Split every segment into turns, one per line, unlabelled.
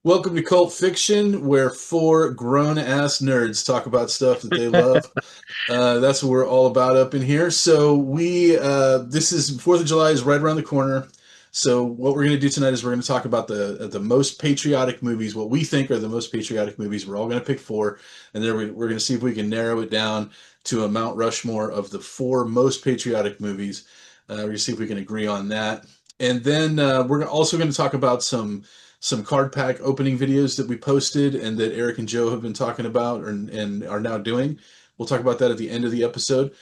Welcome to Cult Fiction, where four grown-ass nerds talk about stuff that they love. That's what we're all about up in here. This is 4th of July is right around the corner. So what we're going to do tonight is we're going to talk about the most patriotic movies, what we think are the most patriotic movies. We're all going to pick four, and then we're going to see if we can narrow it down to a Mount Rushmore of the four most patriotic movies. We're going to see if we can agree on that. And then we're also going to talk about some card pack opening videos that we posted and that Eric and Joe have been talking about and are now doing. We'll talk about that at the end of the episode.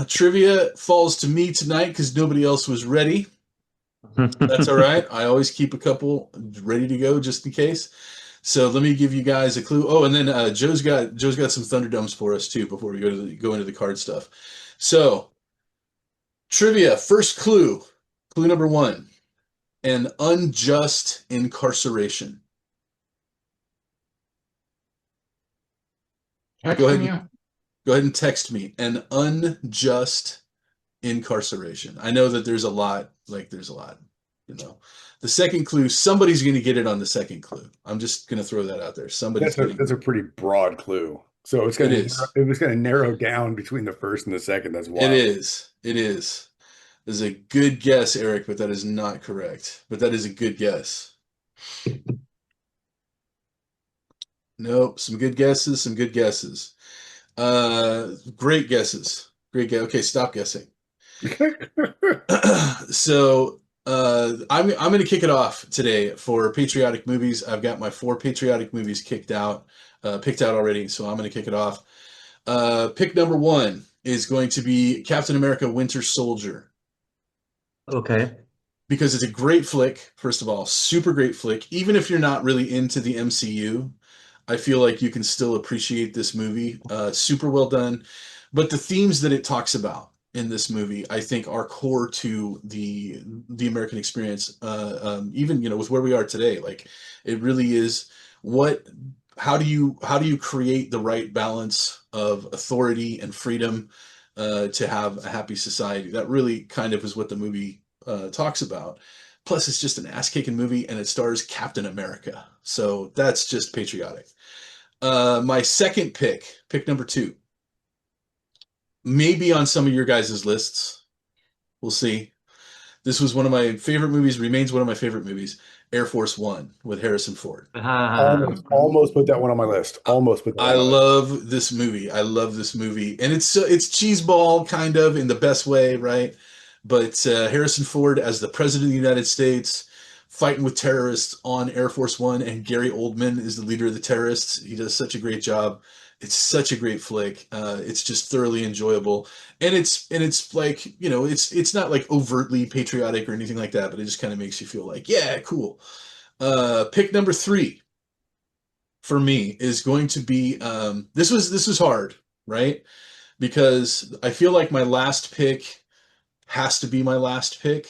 Trivia falls to me tonight because nobody else was ready. That's all right. I always keep a couple ready to go just in case. So let me give you guys a clue. Oh, and then Joe's got some Thunderdumps for us too before we go into the card stuff. So trivia, first clue, clue number one, an unjust incarceration. Go ahead
Texting
and
you?
Go ahead and text me an unjust incarceration. I know that there's a lot, you know. The second clue, somebody's going to get it on the second clue. I'm just going to throw that out there. Somebody's
That's a
getting
that's a pretty broad clue. So
it is.
it was gonna narrow down between the first and the second. That's
It
wild.
is. It is. This is a good guess, Eric, but that is not correct. But that is a good guess. Nope, some good guesses, some good guesses. Great guesses. Great guess. Okay, stop guessing. I'm going to kick it off today for patriotic movies. I've got my four patriotic movies picked out already. So I'm going to kick it off. Pick number one is going to be Captain America: Winter Soldier
Okay.
because it's a great flick. First of all, super great flick. Even if you're not really into the MCU, I feel like you can still appreciate this movie. Super well done. But the themes that it talks about in this movie, I think, are core to the American experience. Even with where we are today, like it really is. What? How do you create the right balance of authority and freedom to have a happy society? That really kind of is what the movie talks about. Plus, it's just an ass-kicking movie, and it stars Captain America, so that's just patriotic. My second pick number two, maybe on some of your guys' lists. We'll see. This was one of my favorite movies, remains one of my favorite movies, Air Force One with Harrison Ford.
Almost put that one on my list.
I,
Almost put that
I
on my list.
love this movie. I love this movie, and it's cheeseball kind of in the best way, right? But Harrison Ford as the president of the United States, fighting with terrorists on Air Force One, and Gary Oldman is the leader of the terrorists. He does such a great job. It's such a great flick. It's just thoroughly enjoyable, and it's like it's not like overtly patriotic or anything like that, but it just kind of makes you feel like yeah, cool. Pick number three for me is going to be this was hard, right? Because I feel like my last pick has to be my last pick.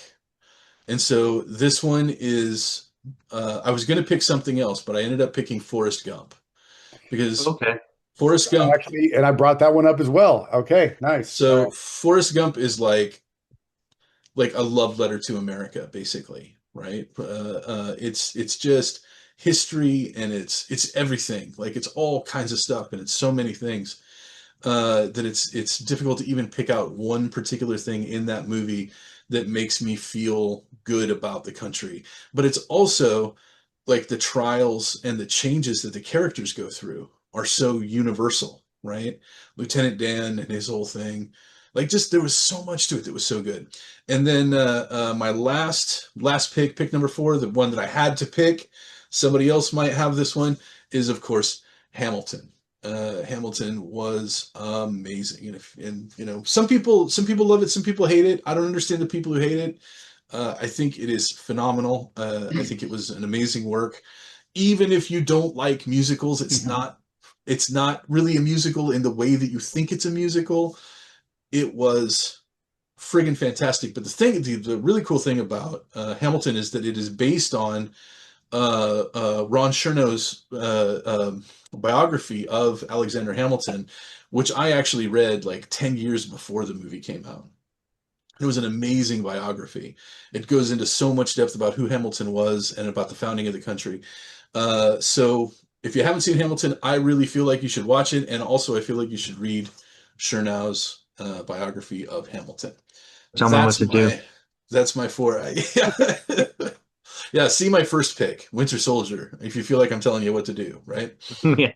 And so this one is I was going to pick something else, but I ended up picking Forrest Gump because
Okay.
Forrest Gump
Actually, and I brought that one up as well. Okay, nice. All
so
right.
Forrest Gump is like a love letter to America, basically, right? It's just history and it's everything. Like it's all kinds of stuff and it's so many things that it's difficult to even pick out one particular thing in that movie that makes me feel good about the country. But it's also like the trials and the changes that the characters go through are so universal, right? Lieutenant Dan and his whole thing. Like just there was so much to it that was so good. And then my last pick number four, the one that I had to pick, somebody else might have this one, is of course Hamilton. Hamilton was amazing, and some people love it, some people hate it. I don't understand the people who hate it. I think it is phenomenal. I think it was an amazing work. Even if you don't like musicals, it's not really a musical in the way that you think it's a musical. It was friggin' fantastic. But the really cool thing about Hamilton is that it is based on Ron Chernow's biography of Alexander Hamilton, which I actually read like 10 years before the movie came out. It was an amazing biography. It goes into so much depth about who Hamilton was and about the founding of the country. So if you haven't seen Hamilton, I really feel like you should watch it, and also I feel like you should read Chernow's biography of Hamilton.
Tell me what
That's
to do.
my four. Yeah. Yeah, see my first pick, Winter Soldier, if you feel like I'm telling you what to do, right?
Yeah.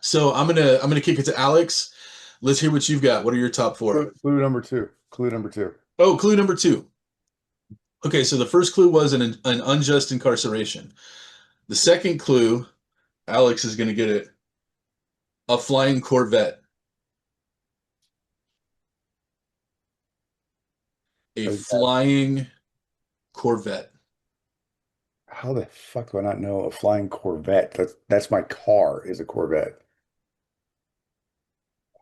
So I'm gonna kick it to Alex. Let's hear what you've got. What are your top four?
Clue number two. Clue number two.
Oh, clue number two. Okay, so the first clue was an unjust incarceration. The second clue, Alex is gonna get it. A flying Corvette. A flying Corvette.
How the fuck do I not know a flying Corvette? That's my car is a Corvette.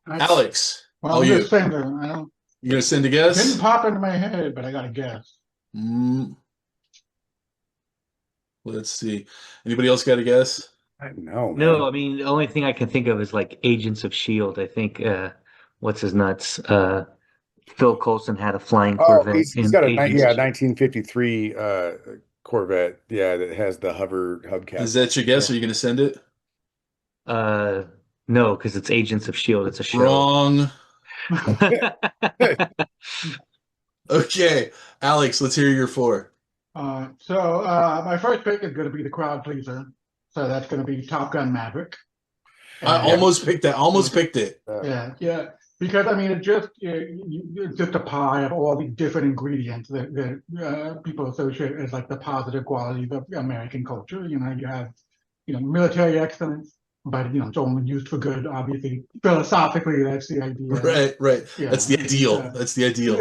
Alex,
Well,
all
I'm
you.
just saying that I don't.
You gonna send a
It
guess?
didn't pop into my head, but I got to guess.
Mm, let's see. Anybody else got a guess?
I know, man.
No, I mean the only thing I can think of is like Agents of Shield. I think what's his nuts? Phil Coulson had a flying
Oh,
Corvette
he's
in
got a
Agents of Shield.
1953 Corvette. Yeah, that has the hover hubcap.
Is that your guess? Are you gonna send it?
No, because it's Agents of Shield. It's a show.
Wrong. Okay, Alex, let's hear your four.
My first pick is going to be the crowd pleaser. So that's going to be Top Gun Maverick.
I
And-
almost picked that. Almost picked it.
Yeah. Because I mean, it's just a pie of all these different ingredients that people associate as like the positive qualities of American culture. You know, you have, military excellence, but it's only used for good. Obviously, philosophically, that's the idea.
Right.
Yeah.
That's the ideal. That's the ideal.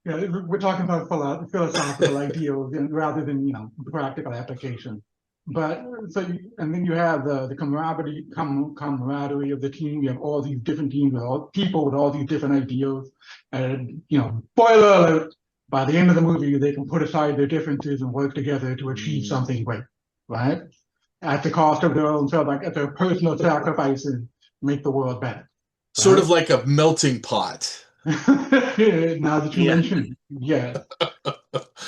We're talking about philosophical ideals rather than practical application. But and then you have the camaraderie of the team. You have all these different teams with all people with all these different ideals. And spoiler alert: by the end of the movie, they can put aside their differences and work together to achieve something great, right? At the cost of their own self, like at their personal sacrifices, make the world better.
Sort of like a melting pot.
Now that you mention, yeah.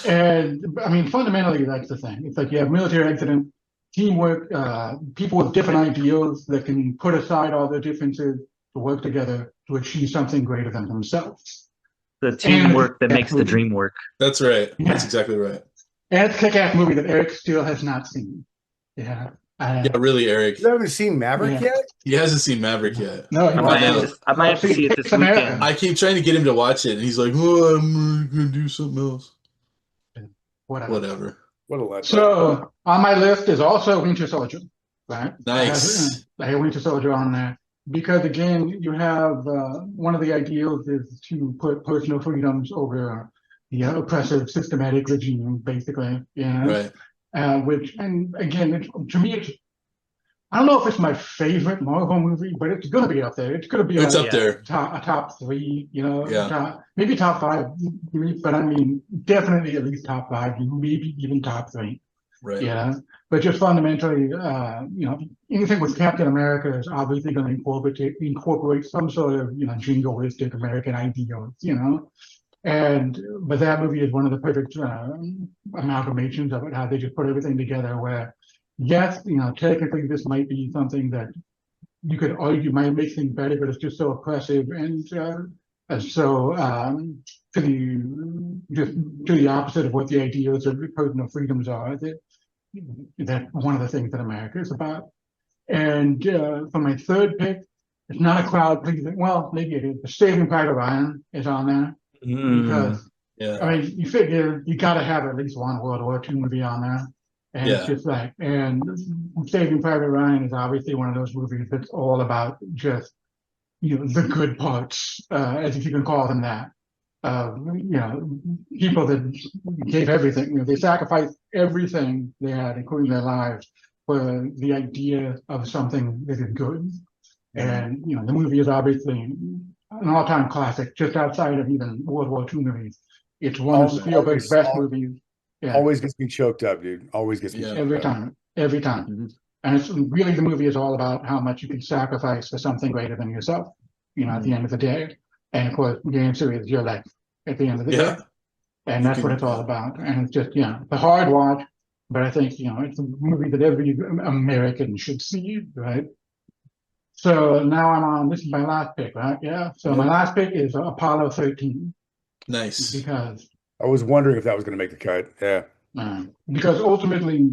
And I mean, fundamentally, that's the thing. It's like you have military excellence, teamwork, people with different ideals that can put aside all their differences to work together to achieve something greater than themselves.
The teamwork that makes the dream work.
That's right.
Yeah.
That's exactly right.
And it's a kick-ass movie that Eric still has not seen. Yeah.
Yeah, really, Eric.
You haven't seen Maverick
Yeah.
yet?
He hasn't seen Maverick yet.
No,
I might have to see it this weekend.
I keep trying to get him to watch it, and he's like, "Oh, I'm gonna do something else." Whatever.
What a legend.
So on my list is also Winter Soldier, right?
Nice.
I have Winter Soldier on there because again, you have one of the ideals is to put personal freedoms over the oppressive systematic regime, basically. Yeah.
Right.
Which, and again, to me, I don't know if it's my favorite Marvel movie, but it's going to be up there. It's going to be
It's up there.
a top three,
Yeah.
maybe top five, but I mean, definitely at least top five, maybe even top three.
Right.
Yeah. But just fundamentally, anything with Captain America is obviously going to incorporate some sort of, jingoistic American ideals, but that movie is one of the perfect amalgamations of it, how they just put everything together where, yes, technically this might be something that you could argue might make things better, but it's just so oppressive and so to the opposite of what the ideas of personal freedoms are, that one of the things that America is about. And for my third pick, it's not a crowd pleasing. Well, maybe it is. Saving Private Ryan is on there. Because I mean, you figure you got to have at least one World War II movie on there, and it's just like, and Saving Private Ryan is obviously one of those movies that's all about just the good parts, as if you can call them that. People that gave everything, they sacrificed everything they had, including their lives, for the idea of something that is good. And the movie is obviously an all-time classic, just outside of even World War II movies. It's one of Spielberg's best movies. Yeah.
Always gets me choked up, dude. Always gets me choked
every
up.
time. Mm-hmm. And it's really, the movie is all about how much you can sacrifice for something greater than yourself, at the end of the day. And of course, the answer is your life. at the end of the
Yeah,
day. And
you
that's what
can.
it's all
Yeah.
about. And it's just, the hard watch, but I think, it's a movie that every American should see, right? So now this is my last pick, right? Yeah. So my
Yep.
last pick is Apollo 13
Nice.
because,
I was wondering if that was going to make the cut. Yeah.
ultimately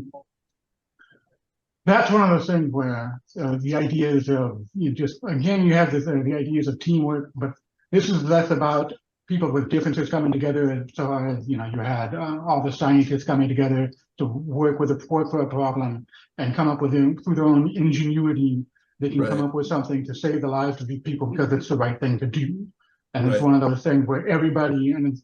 that's one of those things where the ideas of you just again you have the ideas of teamwork, but this is less about people with differences coming together. And so you had all the scientists coming together to work for a problem and come up with through their own ingenuity. They can come
Right.
up with something to save the lives of these people because it's the right thing to do. And it's
Right.
one of those things where everybody, and it's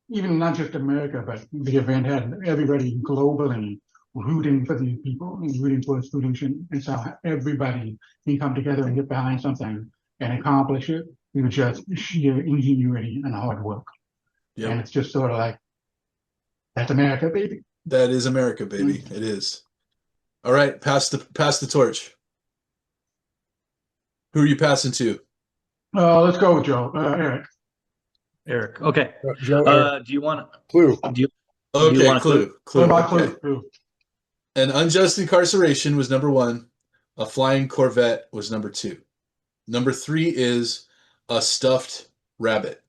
even not just America, but the event had everybody globally rooting for these people and rooting for a solution. And so everybody can come together and get behind something and accomplish it through just sheer ingenuity and hard work. And
Yep.
it's just sort of like, that's America, baby.
That is America, baby. It is. All right, pass the torch. Who are you passing to?
Let's go, Joe. Eric.
Eric. Okay.
Joe, Eric,
Do you want
Clue.
do you
Okay,
want a clue?
Clue.
What
Clue.
about
Okay.
Clue?
An unjust incarceration was number 1. A flying Corvette was number 2. Number 3 is a stuffed rabbit.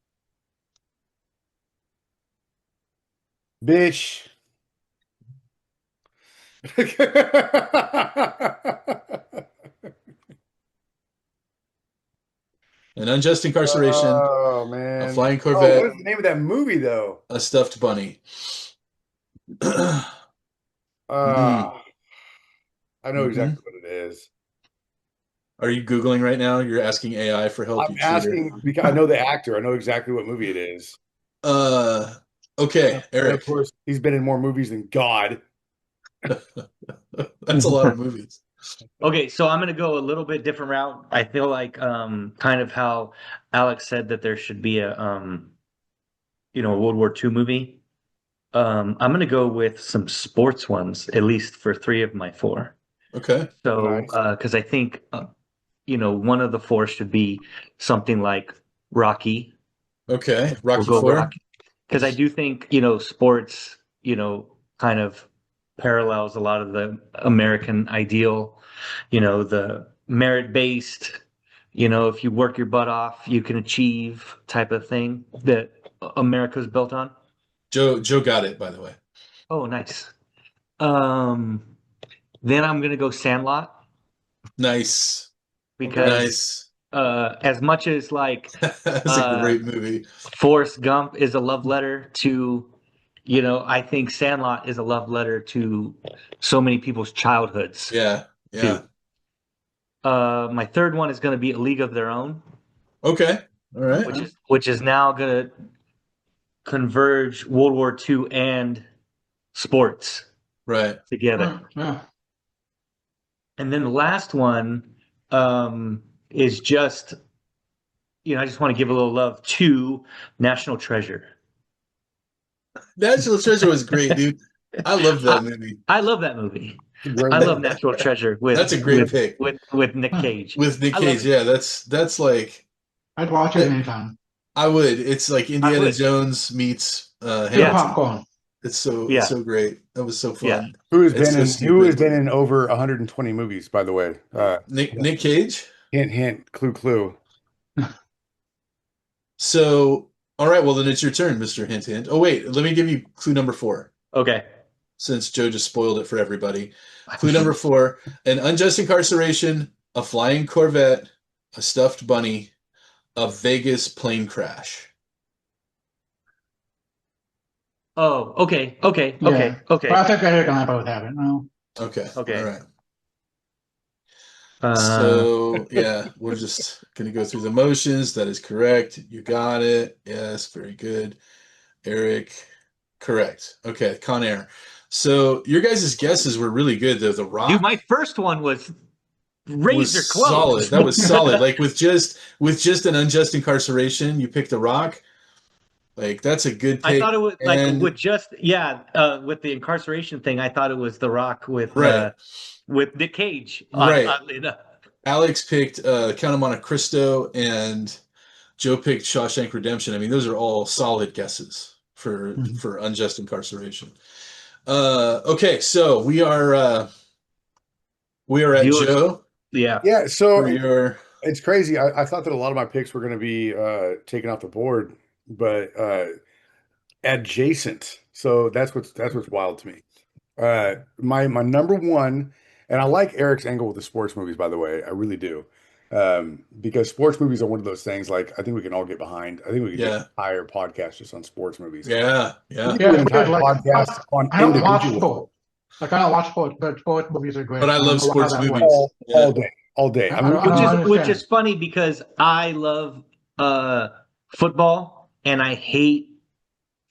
Bitch.
An unjust incarceration,
Oh
a
man.
flying
Oh, what
Corvette,
is the name of that movie though?
a stuffed bunny. Mm-hmm.
Uh, I know
Mm-hmm.
exactly what it is.
Are you Googling right now? You're asking AI for help,
I'm
you cheater.
asking because I know the actor. I know exactly what movie it is.
Uh, okay,
And of
Eric.
course, he's been in more movies than God.
That's a lot of movies.
Okay, so I'm gonna go a little bit different route. I feel like kind of how Alex said that there should be a World War II movie. I'm gonna go with some sports ones, at least for three of my four.
Okay.
So,
Nice.
because I think one of the four should be something like Rocky.
Okay.
We'll
Rocky
go
Four.
Rocky because I do think sports kind of parallels a lot of the American ideal. The merit based. If you work your butt off, you can achieve type of thing that America's built on.
Joe got it, by the way.
Oh, nice. Um, then I'm gonna go Sandlot
Nice.
Okay.
because
Nice.
as much as like
That's a
uh
great movie.
Forrest Gump is a love letter to, I think Sandlot is a love letter to so many people's childhoods
Yeah. Yeah.
too. My third one is gonna be A League of Their Own,
Okay. All right.
which is now gonna converge World War II and sports
Right.
together.
Yeah.
And then the last one is just, I just want to give a little love to National Treasure.
National Treasure was great, dude. I love that
I,
movie.
I love that movie.
It's a great
I love
movie.
National Treasure
That's a great pick
with Nick Cage.
with Nick
I love
Cage.
it.
Yeah, that's like
I'd watch it anytime.
I would. It's like
I
Indiana
would.
Jones meets
Pure
Yeah,
Hamilton.
popcorn.
It's
yeah,
so great. That was so
yeah.
fun.
Who has
It's
been
so
in who has
stupid.
been in over 120 movies, by the way.
Nick Cage.
Hint, hint, clue, clue.
So, all right, well then it's your turn, Mr. Hint Hint. Oh wait, let me give you clue number 4,
Okay.
since Joe just spoiled it for everybody. Clue number 4: an unjust incarceration, a flying Corvette, a stuffed bunny, a Vegas plane crash.
Oh, okay, okay, okay,
Yeah.
okay,
Well, I think Eric and I both have it. No.
Okay, all
okay.
right.
Uh,
So, yeah, we're just going to go through the motions. That is correct. You got it. Yes, very good. Eric, correct. Okay, Con Air. So, your guys' guesses were really good, though. The
dude,
Rock
my first one was
was
razor
solid.
close.
That was solid. Like with just an unjust incarceration, you picked The Rock. Like that's a good
I thought
pick.
it was like
And
with the incarceration thing. I thought it was The Rock
right,
with Nick Cage.
right.
Oddly enough.
Alex picked Count of Monte Cristo and Joe picked Shawshank Redemption. I mean, those are all solid guesses
Mhm.
for unjust incarceration. Okay, so we are at
Viewers,
Joe
yeah.
Yeah, so
for your
it's crazy. I thought that a lot of my picks were going to be taken off the board, but adjacent. So that's what's wild to me. My number one, and I like Eric's angle with the sports movies, by the way. I really do. Because sports movies are one of those things like I think we can all get behind. I think we could do an
yeah
entire podcast just on sports movies. We
yeah.
could do an
Yeah, it's weird.
entire
Like
podcast on
I don't watch
individual
sports. Like I don't watch sports, but sports movies are
But
great.
I
I don't
love
know how
sports
that
movies.
works.
Yeah.
all day. I mean,
I don't
Which is
understand.
funny because I love uh football and I hate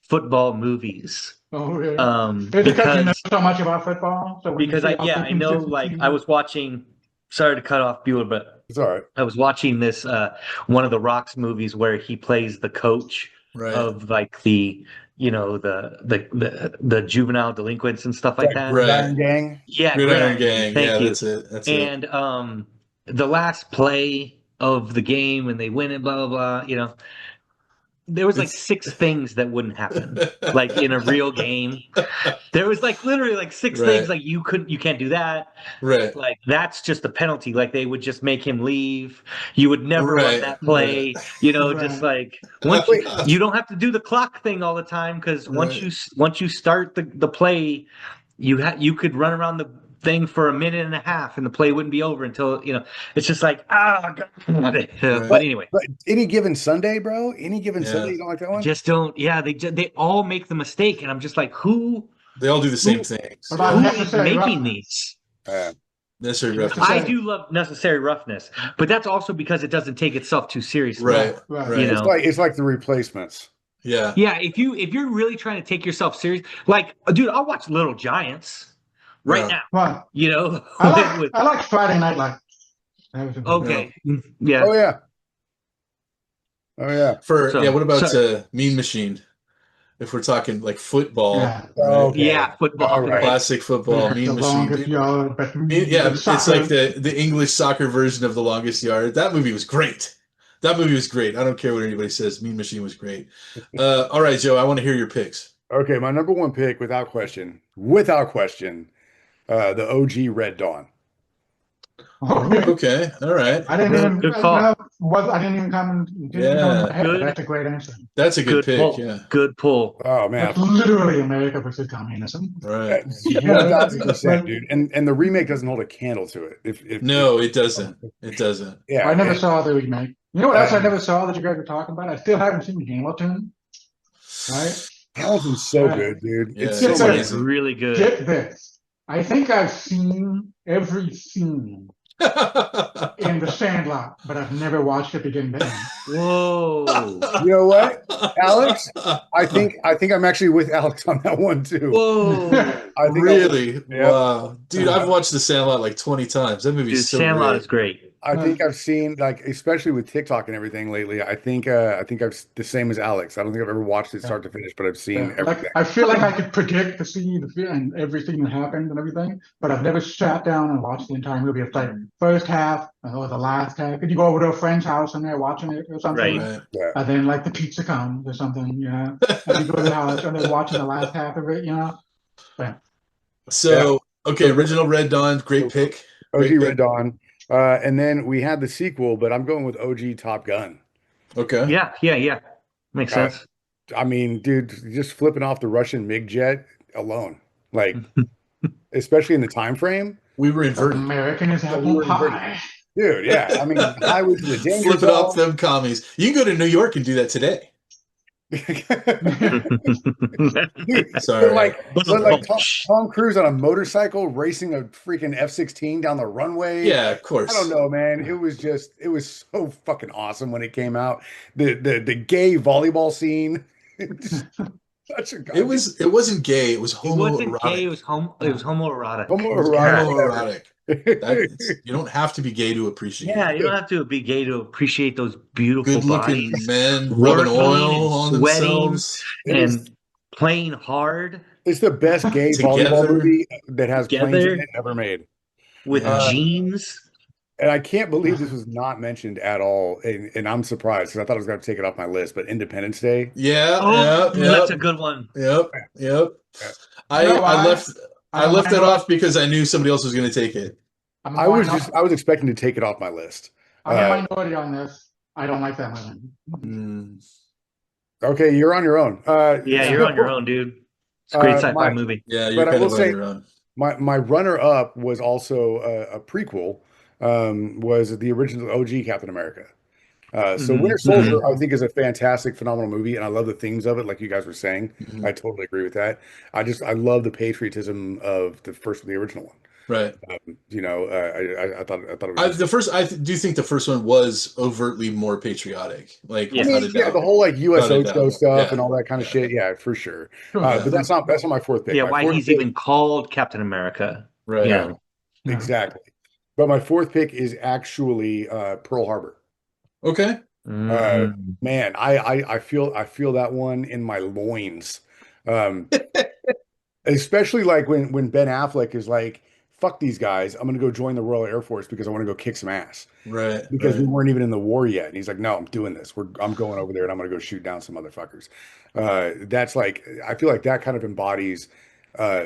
football movies.
Oh, really? Is it because you know
Because
so much about football? So when you see all the
I know
consistency,
I was watching, sorry to cut off Bueller, but
it's all right.
I was watching this one of the Rock's movies where he plays the coach
Right.
of like the the juvenile delinquents and stuff like
Like
that.
Right.
Gridiron Gang.
Yeah,
Gridiron
Gridiron Gang.
Gang. Yeah,
Thank you.
that's it. That's it.
And the last play of the game and they win it, blah blah blah. There was like
It's
six things that wouldn't happen, like in a real game. There was like literally like six things
right.
like you can't do that.
Right.
Like that's just a penalty. Like they would just make him leave. You would never run
Right.
that
Right.
play. Just
right?
like once
Wait,
you don't have to do the clock thing all the time because
Right.
once you start the play, you could run around the thing for a minute and a half and the play wouldn't be over until it's just like God. But
Right.
anyway,
but any given Sunday, bro. Any given Sunday,
Yeah.
you don't like that
I
one?
just don't. Yeah, they all make the mistake, and I'm just like,
They all do the same
who
things.
About
Yeah.
who is
necessary
making
roughness.
these?
Uh,
Necessary roughness.
I
Necessary.
do love necessary roughness, but that's also because it doesn't take itself too seriously.
Right.
Right.
You
Right.
know,
it's like the replacements.
Yeah.
yeah. If you're really trying to take yourself serious, like, dude, I'll watch Little Giants right
Yeah.
now.
Well,
You know, with
I like Friday Night Lights. That was a good
Yeah.
okay, yeah.
Oh yeah. Oh yeah.
So
What about
sorry.
Mean Machine? If we're talking like football,
Yeah.
right?
Okay.
Yeah, football.
All right.
Classic football,
The
Mean Machine,
longest
dude.
yard, but
Yeah, it's
soccer.
like the English soccer version of The Longest Yard. That movie was great. That movie was great. I don't care what anybody says. Mean Machine was great. All right, Joe, I want to hear your picks.
Okay, my number one pick, without question, the OG Red Dawn.
Oh, really?
Okay, all right.
I didn't even
Good call.
I didn't even come and didn't come in my
Yeah,
head, but
Good.
that's a great answer.
that's a good
Good
pick.
pull.
Yeah,
Good pull.
Oh man,
That's literally America versus communism.
right.
1000%, dude. And the remake doesn't hold a candle to it. If
No, it doesn't. It doesn't.
yeah,
I never
and-
saw the remake. You know what else I
Uh,
never saw that you guys were talking about? I still haven't seen Hamilton. Right?
Hamilton's so
Right.
good, dude.
Yeah,
It's
it's
so
amazing.
It's
amazing.
really good.
Get this. I think I've seen every scene in The Sandlot, but I've never watched it begin to end.
Whoa.
You know what, Alex? I think I'm actually with Alex on that one too.
Whoa.
I think
Really?
Yeah.
Wow, dude, I've watched The Sandlot like 20 times. That movie's
Dude,
so
Sandlot
great.
is great.
I think I've seen, like, especially with TikTok and everything lately. I think I've the same as Alex. I don't think I've ever watched it start to finish, but I've seen
Yeah,
everything.
like I feel like I could predict the scene and everything that happened and everything, but I've never sat down and watched the entire movie. It's like first half or the last half. Could you go over to a friend's house and they're watching it or something?
Right.
Right.
And then like the pizza comes or something, and you go to the house and they're watching the last half of it, But
So, okay, original Red Dawn, great pick.
OG
Great
Red
pick.
Dawn. And then we had the sequel, but I'm going with OG Top Gun.
Okay.
Yeah. Makes sense.
I mean, dude, just flipping off the Russian MiG jet alone, like, especially in the time frame,
We were inverted.
American is
we
apple
were inverted.
pie.
dude. Yeah, I mean, highway to the danger
Flip it up
zone.
them commies. You can go to New York and do that today.
Dude,
Sorry.
but like Tom Cruise on a motorcycle racing a freaking F-16 down the runway.
Yeah, of course.
I don't know, man. It was so fucking awesome when it came out. The gay volleyball scene. Such a
It wasn't gay. It was
It wasn't
homoerotic.
gay. It was homoerotic.
Homoerotic. You don't have to be gay to appreciate
Yeah,
it.
you don't have to be gay to appreciate those beautiful
Good-looking
bodies
men rubbing
working
oil
and
on
sweating
themselves.
and playing hard
It's the best gay
Together.
volleyball movie that has planes in
Together.
it ever made.
with
Yeah.
jeans.
And I can't believe this was not mentioned at all, and I'm surprised because I thought I was going to take it off my list. But Independence Day,
Yeah,
Oh,
yeah,
that's
yep,
a good one.
yep, yep.
uh,
You know
I
why?
left
I
I
don't
left
mind
it
going.
off because I knew somebody else was going to take it.
I'm
I
going.
was just I was expecting to take it off my list.
I'm in
Uh,
minority on this. I don't like that movie.
Mm,
okay, you're on your own.
Yeah, you're
Yeah.
on your
So
own, dude. It's a great sci-fi
my
movie.
yeah, you're
but I
kind
will
of on
say
your own.
my runner up was also a prequel. Was the original OG Captain America. So
Hmm
Winter
hmm
Soldier, I think, is a fantastic, phenomenal movie, and I love the themes of it, like you guys were saying. I
Mhm.
totally agree with that. I love the patriotism of the original one.
Right.
I thought it was just.
Do think the first one was overtly more patriotic, like
I
Yes.
without
mean,
a
yeah, the
doubt,
whole like
without a
USO show
doubt.
stuff and
Yeah,
all that kind of
yeah,
shit. Yeah, for sure.
Sure.
But
yeah.
that's not my fourth pick.
Yeah,
My
why
fourth
he's
pick,
even called Captain America, you
Right.
yeah,
know.
Yeah.
exactly. But my fourth pick is actually Pearl Harbor.
Okay.
Uh,
Mm.
man, I feel that one in my loins. Um, Especially like when Ben Affleck is like, "Fuck these guys, I'm gonna go join the Royal Air Force because I want to go kick some ass."
Right.
Because we
Right.
weren't even in the war yet, and he's like, "No, I'm doing this. I'm going over there, and I'm gonna go shoot down some motherfuckers." That's like I feel like that kind of embodies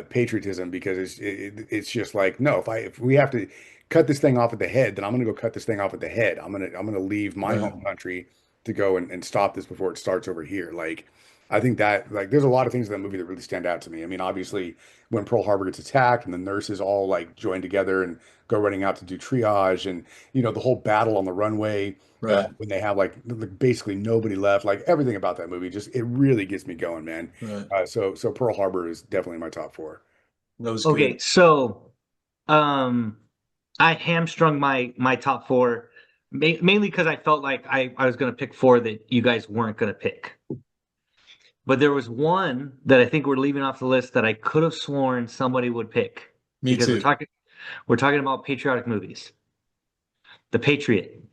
patriotism because it's just like no, if we have to cut this thing off at the head, then I'm gonna go cut this thing off at the head. I'm gonna leave my
Right.
home country to go and stop this before it starts over here. Like I think that like there's a lot of things in that movie that really stand out to me. I mean, obviously when Pearl Harbor gets attacked and the nurses all like join together and go running out to do triage and the whole battle on the runway
Right.
when they have like basically nobody left, like everything about that movie just it really gets me going, man.
Right.
So Pearl Harbor is definitely in my top four.
That was
Okay,
good.
so um I hamstrung my top four mainly because I felt like I was going to pick four that you guys weren't going to pick. But there was one that I think we're leaving off the list that I could have sworn somebody would pick
Me
because
too.
we're talking about patriotic movies. The Patriot.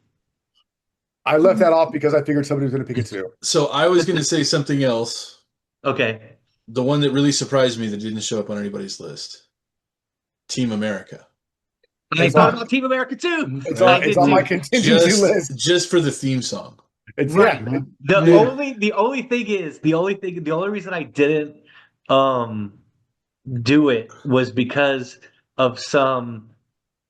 I left that off because I figured somebody was going to pick it too.
So I was going to say something else.
Okay.
The one that really surprised me that didn't show up on anybody's list. Team America.
I
It's
thought
on
about Team America too.
it's
Right.
I
on it's
did
on my
too.
contingency list.
Just for the theme song.
It's
Right.
yeah,
Yeah.
The only thing is the only reason I didn't um do it was because of some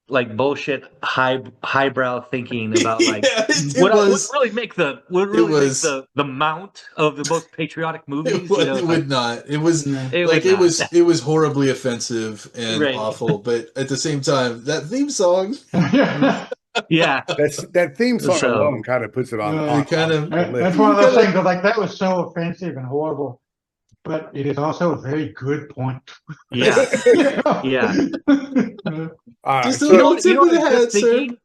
like bullshit highbrow thinking about like
Yeah, it was.
would
It
really make
was.
the mount of the most patriotic
It
movies, you
would,
know,
it
like
would not. It was
Yeah.
it
like
would not.
it was horribly offensive and
Right.
awful, but at the same time, that theme song,
Yeah.
that theme song alone
So
kind of puts it on
Yeah.
on,
it kind
on
of
the
That's
list.
one
you
of those things
gotta
that like that was so offensive and horrible, but it is also a very good point.
yeah. Yeah.
Uh,
just a
You know
so
little
what you
tip
know
of
what I
the
was just
hat, sir.
thinking?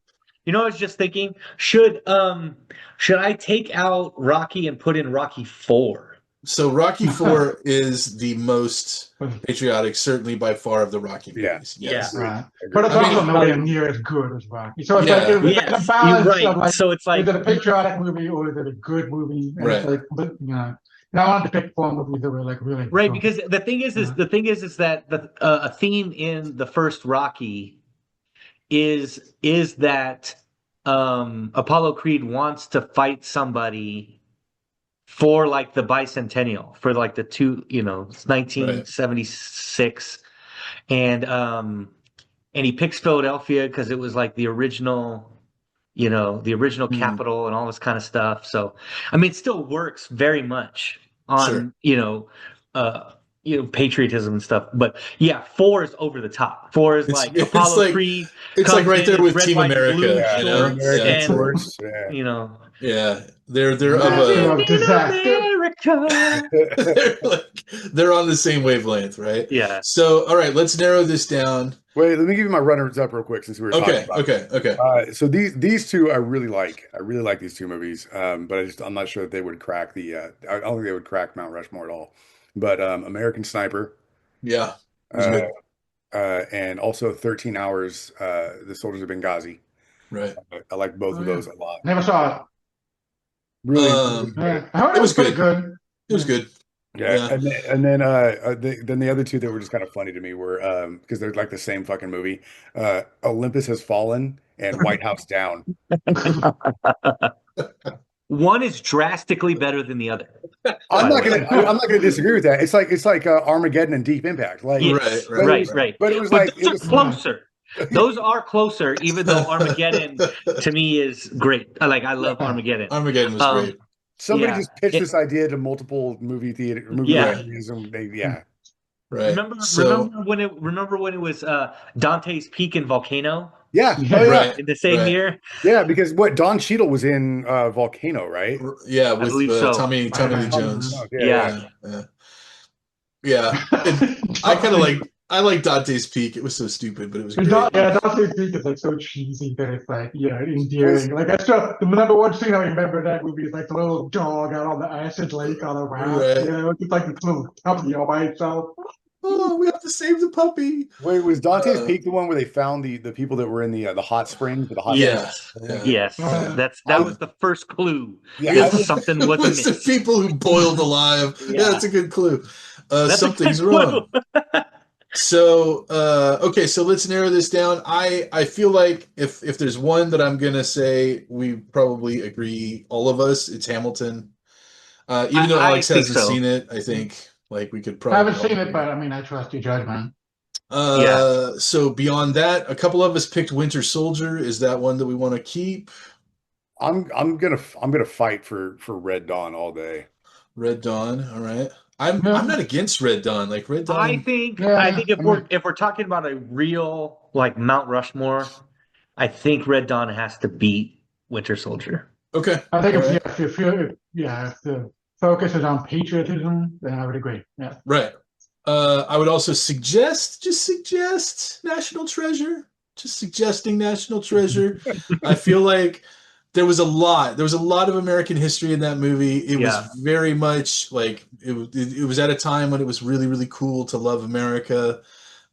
You know, I was just thinking, should I take out Rocky and put in Rocky 4?
So Rocky Four is the most patriotic, certainly by far of the Rocky
yeah,
movies.
Yeah.
Yes.
agreed,
Right. But
agreed.
it's
I
also
mean,
nowhere near as good as Rocky. So it's like
yeah,
there's a
Yes, you're
balance
right.
of like,
So it's
is
like
it a patriotic movie or is it a good movie? And it's
right,
like, but and I wanted to pick four movies that were like really
right,
good.
because the thing is that a theme in the first Rocky is that Apollo Creed wants to fight somebody for like the bicentennial for like the two, it's
right.
1976, and he picks Philadelphia because it was like the original
Mm,
capital and all this kind of stuff. So, I mean, it still works very much
sure.
on, uh, patriotism and stuff. But yeah, four is over the top. Four is like
It's
Apollo
like
Creed
it's like
comes
right
in
there
his
with
red,
Team
white, and blue
America,
Yeah,
you know?
Team
shorts
Yeah.
American
and,
shorts. Yeah.
you know,
Yeah. They're of
Master
a
of
Made in
Disaster.
America.
they're like they're on the same wavelength, right?
Yeah.
So, all right, let's narrow this down.
Wait, let me give you my runners up real quick since we were talking
Okay,
about
okay, okay.
So these two I really like. I really like these two movies. But I'm not sure that they would crack the. I don't think they would crack Mount Rushmore at all. But American Sniper,
Yeah, it was
uh,
good.
and also 13 Hours, The Soldiers of Benghazi.
Right.
I like both
Oh
of
yeah.
those a lot.
Never saw it.
Really, really good.
I heard
It
it was
was
pretty
good.
good.
It was
Yeah.
good.
Yeah,
Yeah.
then the other two that were just kind of funny to me were because they're like the same fucking movie. Olympus Has Fallen and White House Down.
One is drastically better than the other.
I'm
By the
not
way.
gonna I'm not gonna disagree with that. It's like Armageddon and Deep Impact. Like,
Yes,
Right,
but it
right,
right,
was
right.
but it was
But
like
those
it
are
was
closer. Those are closer, even though Armageddon to me is great. I
yeah.
love Armageddon.
Armageddon was
Um,
great.
Somebody
yeah,
just pitched this idea to multiple movie
yeah.
Right,
companies, and yeah.
right.
Remember,
So,
remember when it was Dante's Peak and Volcano
Yeah. Oh
Yeah.
yeah.
right,
in the same
right.
year?
Yeah, because what Don Cheadle was in Volcano, right?
Yeah,
I
with
believe so.
Tommy Lee
Tommy Lee Jones.
Jones.
Yeah,
Yeah.
yeah.
Yeah, yeah, yeah. And I kind of I like Dante's Peak. It was so stupid, but it was great.
Yeah, Dawson's Creek is like so cheesy that it's like, yeah,
Was
endearing. Like that's just the number one scene I remember in that movie is like the little dog out on the acid lake on a raft,
Right.
it's like this little puppy all by itself.
Oh, we have to save the puppy.
Wait, was Dante's
Uh,
Peak the one where they found the people that were in the hot springs, the hot springs?
yeah,
Yes.
yeah,
Yes.
yeah.
Uh,
That
I
was the first clue
yeah, I
that
was
something
It
was
was the
amiss.
people who boiled alive. Yeah,
Yeah.
that's a good clue.
That's a good
Something's
clue.
wrong. So, okay, so let's narrow this down. I feel like if there's one that I'm gonna say we probably agree, all of us, it's Hamilton. Even though
I
Alex
think
hasn't
so.
seen it, I think like we could
I haven't
probably all
seen it,
agree.
but I mean, I trust your judgment.
Yeah.
So beyond that, a couple of us picked Winter Soldier. Is that one that we want to keep?
I'm gonna fight for Red Dawn all day.
Red Dawn. All right. I'm
Yeah,
not against Red Dawn. Like Red
I
Dawn.
think I
yeah.
think if we're talking about a real like Mount Rushmore, I think Red Dawn has to beat Winter Soldier.
Okay.
I think
All
if
right.
if the focus is on patriotism, then I would agree. Yeah.
Right. I would also just suggest National Treasure. Just suggesting National Treasure. I feel like there was a lot of American history in that movie. It was
Yeah.
very much like it was at a time when it was really, really cool to love America.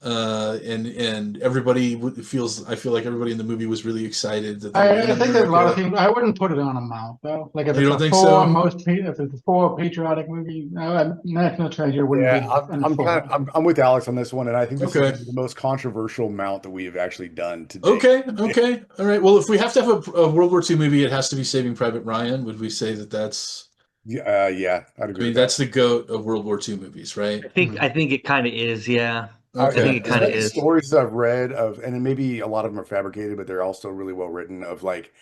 And everybody feels, I feel like everybody in the movie was really excited that they were in
I think there's a lot of
America.
things. I wouldn't put it on a mount though. Like if
You
it's
don't
a
think
four
so?
if it's a four patriotic movie, National Treasure wouldn't
Yeah,
be on four.
I'm with Alex on this one, and I think this is
Okay.
gonna be the most controversial mount that we have actually done to date.
Okay, okay, all right. Well, if we have to have a World War II movie, it has to be Saving Private Ryan. Would we say that that's?
Yeah, yeah, I'd
I
agree
mean,
with that.
that's the goat of World War II movies, right?
I think it kind of is, yeah. I
Okay,
think it
As
kind of
okay,
many
is.
stories as I've read of, and then maybe a lot of them are fabricated, but they're also really well written. Of like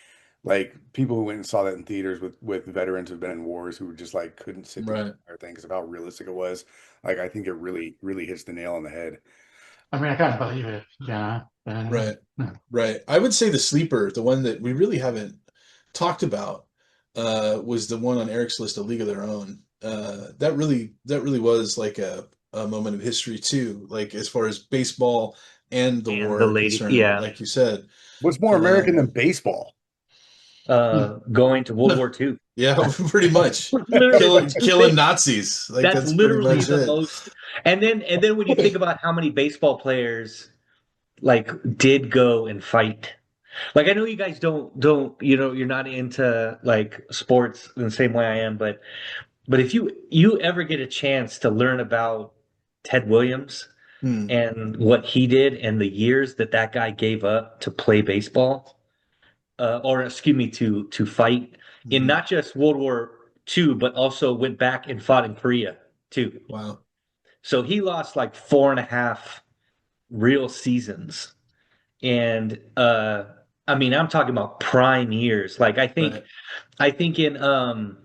people who went and saw that in theaters with veterans who've been in wars who were just like couldn't sit through the
right,
entire thing because of how realistic it was. Like I think it really hits the nail on the head.
I mean, I can't believe it. Yeah.
right,
Yeah.
right. I would say the sleeper, the one that we really haven't talked about, was the one on Eric's list, A League of Their Own. That really was like a moment of history too, like as far as baseball and the
And
war
the
are
lady,
concerned.
yeah.
Like you said,
What's more
uh,
American than baseball?
Going to World War II.
yeah, pretty much
Literally the two
killing
things.
Nazis. Like
That's
that's pretty
literally
much
the
it.
most. And then when you think about how many baseball players like did go and fight. Like I know you guys don't you're not into like sports in the same way I am, but if you ever get a chance to learn about Ted Williams
Hmm.
and what he did and the years that that guy gave up to play baseball, or excuse me, to fight in
Mhm.
not just World War II, but also went back and fought in Korea too.
Wow.
So he lost like 4.5 real seasons. And I mean, I'm talking about prime years. Like
Right.
I think in so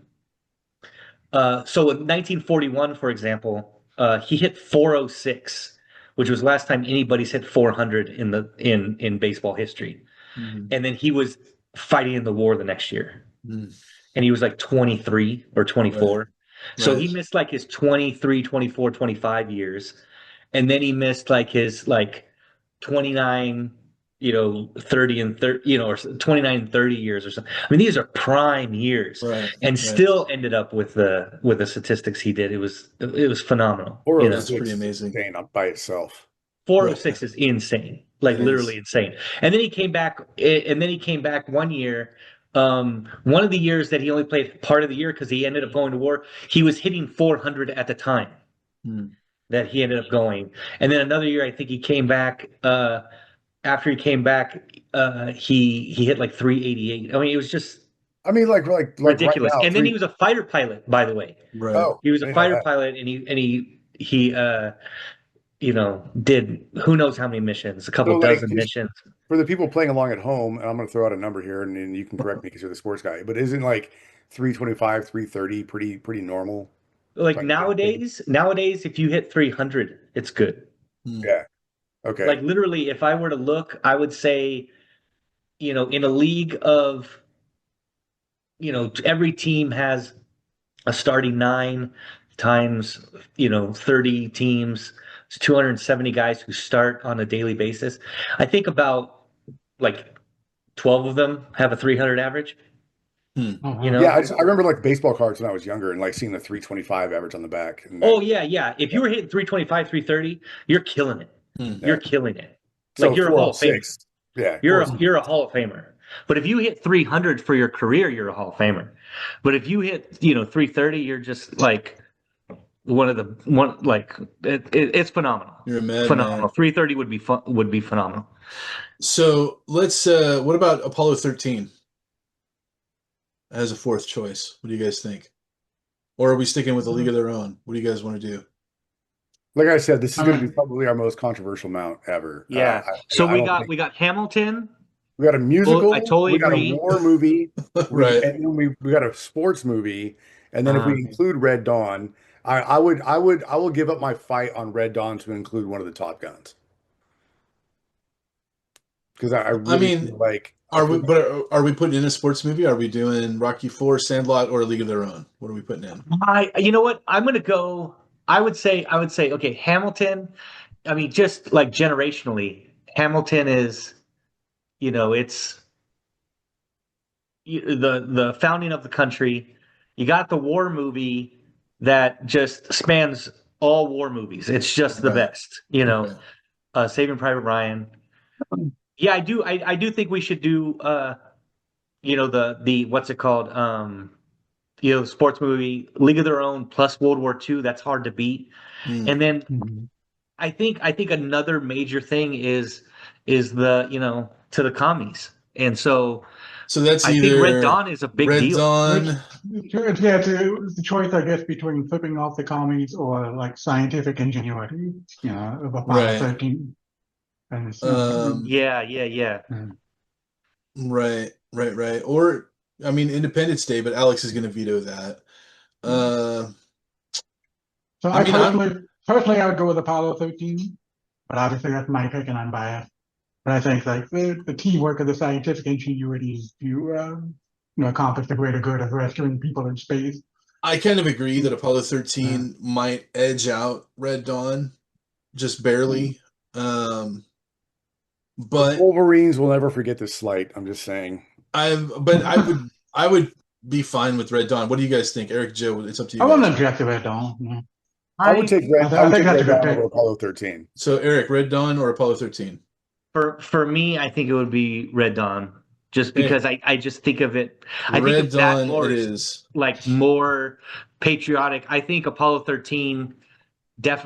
in 1941, for example, he hit 406, which was last time anybody's hit 400 in the in baseball history.
Mhm.
And then he was fighting in the war the next year.
Mhm.
And he was like 23 or
Right.
24. So
Right.
he missed like his 23, 24, 25 years. And then he missed like his like 29, 30 and 30, or 29 and 30 years or something. I mean, these are prime years
Right.
and
Right.
still ended up with the statistics he did. It was phenomenal.
That's pretty
406 is
amazing.
insane by itself.
Right.
406 is insane, like
It
literally
is.
insane. And then he came back one year. One of the years that he only played part of the year because he ended up going to war, he was hitting 400 at the time
Hmm.
that he ended up going. And then another year, I think he came back. after he came back, he hit like 388. I mean, it was just
I mean, like right
ridiculous.
now,
And then he was a fighter pilot, by the way.
Right.
Oh,
He was
I
a
didn't know
fighter
that.
pilot, and he did who knows how many missions, a couple
So, like,
dozen missions.
for the people playing along at home, and I'm going to throw out a number here, and then you can correct me because you're the sports guy. But isn't like 325, 330 pretty normal?
Like
Like, big?
nowadays, if you hit 300, it's good.
Hmm.
Yeah. Okay.
Like literally, if I were to look, I would say, in a league of, every team has a starting nine times, 30 teams. It's 270 guys who start on a daily basis. I think about like 12 of them have a 300 average,
Hmm.
Oh,
you
wow.
Yeah,
know?
I remember like baseball cards when I was younger and like seeing the 325 average on the back. And
Oh
that,
yeah, yeah. If
yeah,
you were hitting 325, 330, you're killing it.
Hmm.
You're
yeah.
killing it. Like
So
you're a Hall of Famer.
406. Yeah,
You're a
406.
you're a Hall of Famer. But if you hit 300 for your career, you're a Hall of Famer. But if you hit, 330, you're just like one of the one like it's phenomenal.
You're a
Phenomenal.
madman.
330 would be phenomenal.
So let's what about Apollo 13 as a fourth choice? What do you guys think? Or are we sticking with a League of Their Own? What do you guys want to do?
Like I said, this is
I
going to be
mean,
probably our most controversial mount ever.
Yeah. So
I
we
don't
got
think
we got Hamilton.
we got a
Well, I
musical,
totally
we got a
agree.
war movie,
Right.
and then we got a sports movie, and then if we
Uh,
include Red Dawn, I will give up my fight on Red Dawn to include one of the Top Guns because I
I
really
mean,
feel like I
are we
feel
but are we putting in a sports movie? Are we doing Rocky 4, Sandlot, or a League of Their Own? What are we putting in?
you know what? I'm gonna go. I would say, okay, Hamilton. I mean, just like generationally, Hamilton is, it's the founding of the country. You got the war movie that just spans all war movies. It's just the
Right.
best,
Right.
Saving Private Ryan. Yeah, I do. I do think we should do, the what's it called? Sports movie, League of Their Own plus World War II. That's hard to beat.
Hmm.
And then
mhm.
I think another major thing is to the commies. And so
So that's
I think Red
either
Dawn is a big
Red
deal.
Which,
Dawn.
yeah, it's the choice, I guess, between flipping off the commies or like scientific ingenuity, of Apollo
Right.
13. And it's,
Um,
Yeah, yeah, yeah.
right, right, right. Or I mean Independence Day, but Alex is going to veto that. Uh,
so
I
I
mean I'm
personally, I would go with Apollo 13, but obviously that's my pick and I'm biased. But I think like the teamwork of the scientific ingenuity is to, accomplish the greater good of rescuing people in space.
I kind of agree that Apollo
Uh,
13 might edge out Red Dawn just barely. Um,
the
but
Wolverines will never forget this slight. I'm just saying.
I would be fine with Red Dawn. What do you guys think? Eric, Joe, it's up to you
I wouldn't
guys.
object to it at all. No.
I
I
I
would
think
take
that's a
Red
good
Dawn over
pick.
Apollo 13.
So Eric, Red Dawn or Apollo 13?
for me, I think it would be Red Dawn, just
Okay,
because I just think of it. I think
Red
of that
Dawn
more
it
as
is.
like more patriotic. I think Apollo 13.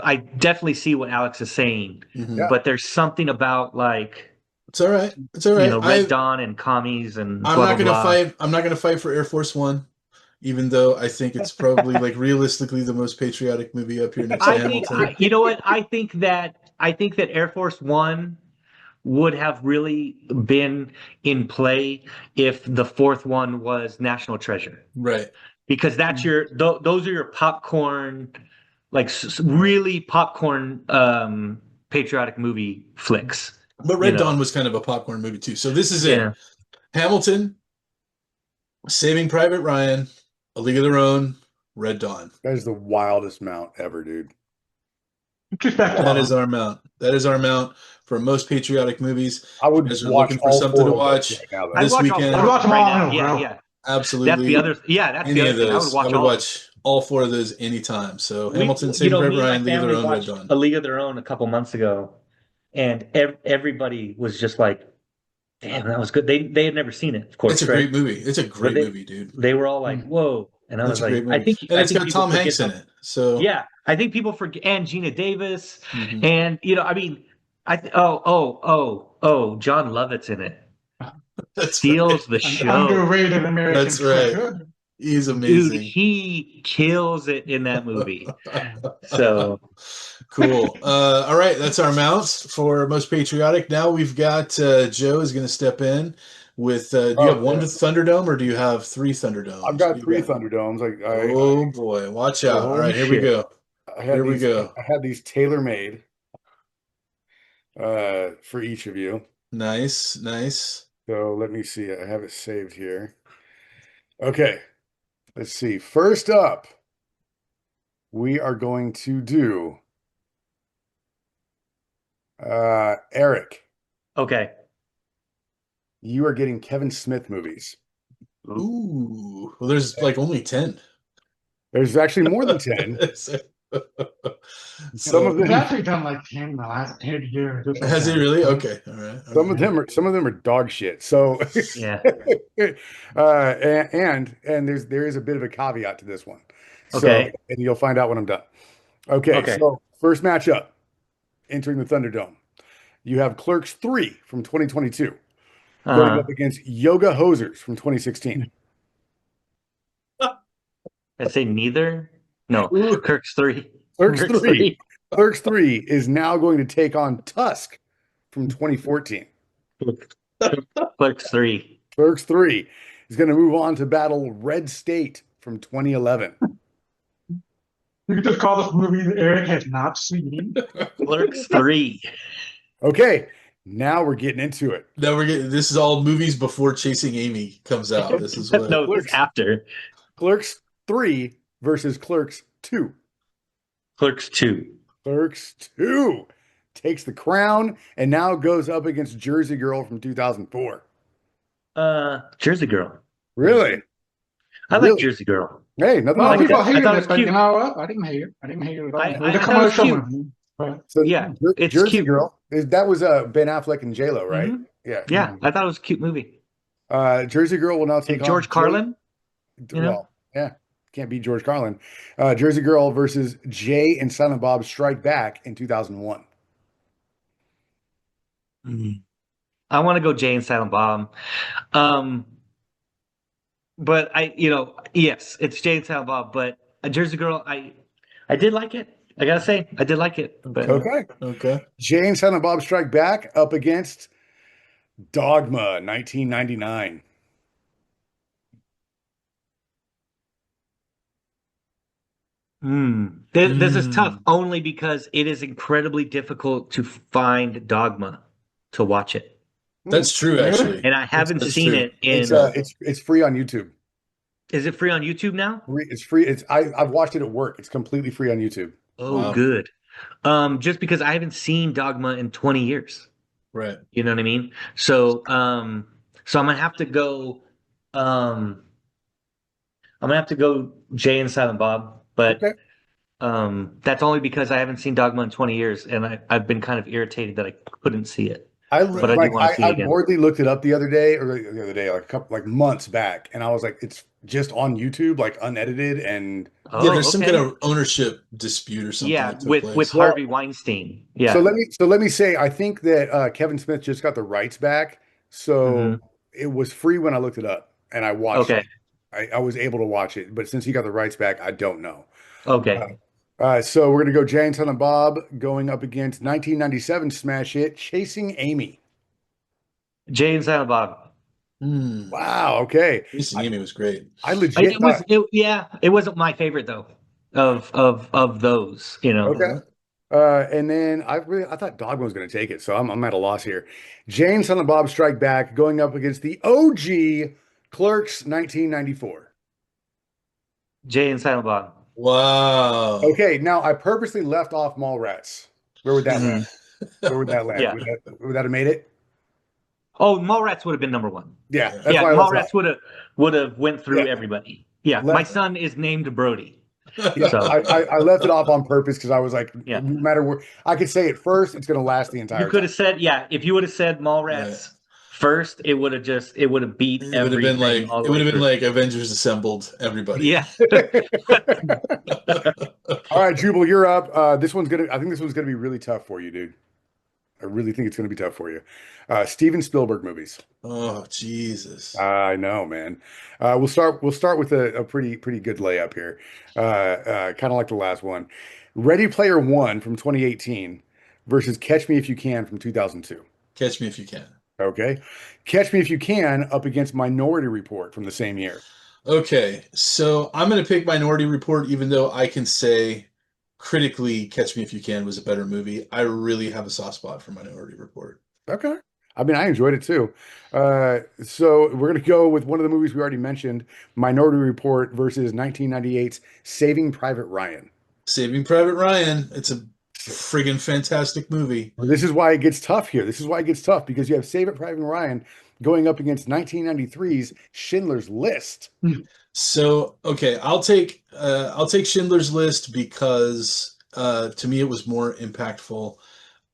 I definitely see what Alex is saying,
Hmm.
Yeah.
but there's something about like
It's all right. It's all right.
Red Dawn and commies and
I'm
blah
not
blah
gonna
blah.
fight. I'm not gonna fight for Air Force One, even though I think it's probably like realistically the most patriotic movie up here next to
I think
Hamilton.
you know what I think that Air Force One would have really been in play if the fourth one was National Treasure,
Right.
because that's those are your popcorn, like really popcorn patriotic movie flicks.
But
You
Red
know,
Dawn was kind of a popcorn movie too. So this is it.
yeah.
Hamilton, Saving Private Ryan, A League of Their Own, Red Dawn.
That is the wildest mount ever, dude.
That is
Respectable.
our mount. That is our mount for most patriotic movies.
I
If you
would
guys are
watch
looking for
all
something
four
to
of those
watch
right now,
I'd
though.
this
watch all
I'd
four
weekend,
of
watch
them
them
right
all
now.
in a
Yeah,
row.
yeah. That's the
absolutely
other. Yeah, that's the
any of
other thing. I would
those. I
watch
would
all.
watch all four of those anytime. So
We,
Hamilton, Saving Private
me and my
Ryan, League of Their
family
Own, Red
watched
Dawn.
A League of Their Own a couple months ago, and everybody was just like, "Damn, that was good." They had never seen it, of
It's a
course, right?
great movie. It's a
But
great
they
movie, dude.
they were all like,
Mm.
"Whoa!" And I
It's
was
a great
like, "I
movie.
think
And
I
it's
think
got
people
Tom
forget
Hanks in
how."
it. So
Yeah, I think people forget, and Gina Davis,
mhm.
and I mean, John Lovett's in it.
That's
Steals
right.
the
An
show.
underrated American
That's right.
treasure.
He's
Dude,
amazing.
he kills it in that movie. So,
Cool. All right, that's our mounts for most patriotic. Now we've got Joe is going to step in with. Do you have
Oh
one
yeah,
Thunderdome or do you have three
I've
Thunderdomes? What
got
do you
three
got?
Thunderdomes.
Oh boy, watch out! All
holy
right, here we
shit.
go.
I had
Here we
these.
go.
I had these tailor made for each of you.
Nice, nice.
So let me see. I have it saved here. Okay, let's see. First up, we are going to do Eric.
Okay.
You are getting Kevin Smith movies.
Ooh, well, there's like only 10.
There's actually more than 10. Some of
So
He's
them,
actually done like 10 in the last 10 years or
has he
something.
really?
Right?
Okay, all right, all
some of
right.
Yeah.
them are, some of them are dog shit. So,
Yeah.
and there is a bit of a caveat to this one. So,
Okay.
and you'll find out when I'm done. Okay,
Okay.
so first matchup, entering the Thunderdome. You have Clerks 3 from 2022 going
Uh-huh.
up against Yoga Hosers from 2016.
I say neither. No,
Ooh,
Kirk's three.
Clerks
Kirk's
3.
three.
Clerks 3 is now going to take on Tusk from 2014.
Clerks three.
Clerks 3 is going to move on to battle Red State from 2011.
You could just call this movie that Eric has not seen.
Clerks three.
Okay, now we're getting into it.
now we're getting. This is all movies before Chasing Amy comes out. This is what.
No, it's
Clerks,
after.
Clerks 3 versus Clerks 2.
Clerks two.
Clerks 2 takes the crown and now goes up against Jersey Girl from 2004.
Jersey Girl.
Really?
I like
Really?
Jersey Girl.
Hey, nothing
Well,
wrong with
people
that.
I
hated
thought it
it,
was
but you
cute.
know what? I didn't hate it. I didn't hate it at all. It was a
I thought it was
commercial
cute.
movie. But
So
Yeah, it's
Jersey
cute.
Girl, that was Ben Affleck and J-Lo, right?
Hmm.
Yeah.
Yeah, I thought it was a cute movie.
Jersey Girl will now take
And
on
George Carlin, you know?
Well, yeah, can't beat George Carlin. Jersey Girl versus Jay and Silent Bob Strike Back in 2001.
Mm. I want to go Jay and Silent Bob. Um, but yes, it's Jay and Silent Bob, but a Jersey Girl, I did like it. I gotta say, I did like it. But
Okay.
Okay.
Okay.
Jay and Silent Bob Strike Back up against Dogma 1999.
This is tough
Mm.
only because it is incredibly difficult to find Dogma to watch it.
That's true,
really?
actually.
And I haven't
That's
seen
true.
it
It's
in,
uh
Yeah.
it's free on YouTube.
is it free on YouTube now?
It's free. I've watched it at work. It's completely free on YouTube.
Oh,
Wow.
good. Just because I haven't seen Dogma in 20 years.
Right.
You know what I mean? So I'm gonna have to go, um, I'm gonna have to go Jay and Silent Bob, but
Okay.
that's only because I haven't seen Dogma in 20 years, and I've been kind of irritated that I couldn't see it, but I
Right.
do want to see it
I
again.
boldly looked it up the other day or the other day, like a couple like months back, and I was like, it's just on YouTube, like unedited, and
Yeah,
Oh,
there's some kind
okay.
of ownership dispute or something
Yeah,
that took
with
place.
well,
Harvey Weinstein.
so
Yeah.
let me say, I think that Kevin Smith just got the rights back,
Hmm.
so it was free when I looked it up, and I watched it.
Okay.
I was able to watch it, but since he got the rights back, I don't know. Uh,
Okay.
so we're gonna go Jay and Silent Bob going up against 1997 smash hit Chasing Amy.
Jay and Silent Bob.
Hmm.
Wow. Okay.
Chasing
I,
Amy was great.
I legit
It was
thought.
yeah, it wasn't my favorite though of those, you know.
Okay.
Uh-huh.
And then I thought Dogma was going to take it, so I'm at a loss here. Jane, Silent Bob Strike Back going up against the OG Clerks 1994.
Jay and Silent Bob.
Wow.
Okay, now I purposely left off Mallrats. Where would that land?
Hmm.
Where would that land?
Yeah.
Would that have made it?
Oh, Mallrats would have been number one.
Yeah,
Yeah.
that's
Yeah,
why I left it off.
Mallrats would have went through
Yeah,
everybody. Yeah, my
left.
son is named Brody.
Yeah,
So
I left it off on purpose because I was like,
yeah,
no matter where I could say it first, it's going to last the
you
entire
could
time.
have said if you would have said
Right.
Mallrats first, it would have beat
It would have been
everything
like
all
it
the
would
way
have been
through.
like Avengers Assembled, everybody.
Yeah.
All right, Jubal, you're up. I think this one's gonna be really tough for you, dude. I really think it's going to be tough for you. Steven Spielberg movies.
Oh, Jesus.
I know, man. We'll start with a pretty good layup here. Kind of like the last one. Ready Player One from 2018 versus Catch Me If You Can from 2002.
Catch Me If You Can.
Okay. Catch Me If You Can up against Minority Report from the same year.
Okay, so I'm going to pick Minority Report, even though I can say critically Catch Me If You Can was a better movie. I really have a soft spot for Minority Report.
Okay. I mean, I enjoyed it too. So we're going to go with one of the movies we already mentioned, Minority Report versus 1998's Saving Private Ryan.
Saving Private Ryan, it's a friggin' fantastic movie.
Well, this is why it gets tough here. This is why it gets tough because you have Saving Private Ryan going up against 1993's Schindler's List.
So, okay, I'll take Schindler's List because to me it was more impactful.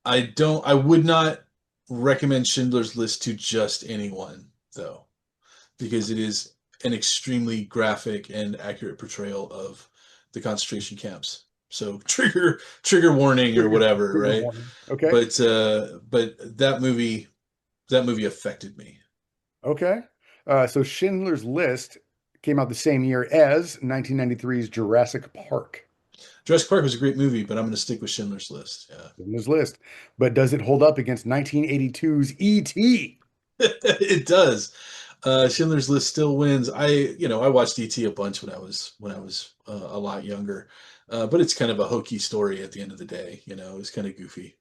I would not recommend Schindler's List to just anyone though, because it is an extremely graphic and accurate portrayal of the concentration camps. So trigger warning or whatever,
Trigger
right?
warning. Okay.
But that movie affected me.
Okay. So Schindler's List came out the same year as 1993's Jurassic Park.
Jurassic Park was a great movie, but I'm going to stick with Schindler's List. Yeah.
Schindler's List. But does it hold up against 1982's E.T.?
It does. Schindler's List still wins. I watched E.T. a bunch when I was a lot younger, but it's kind of a hokey story at the end of the day. It's kind of goofy.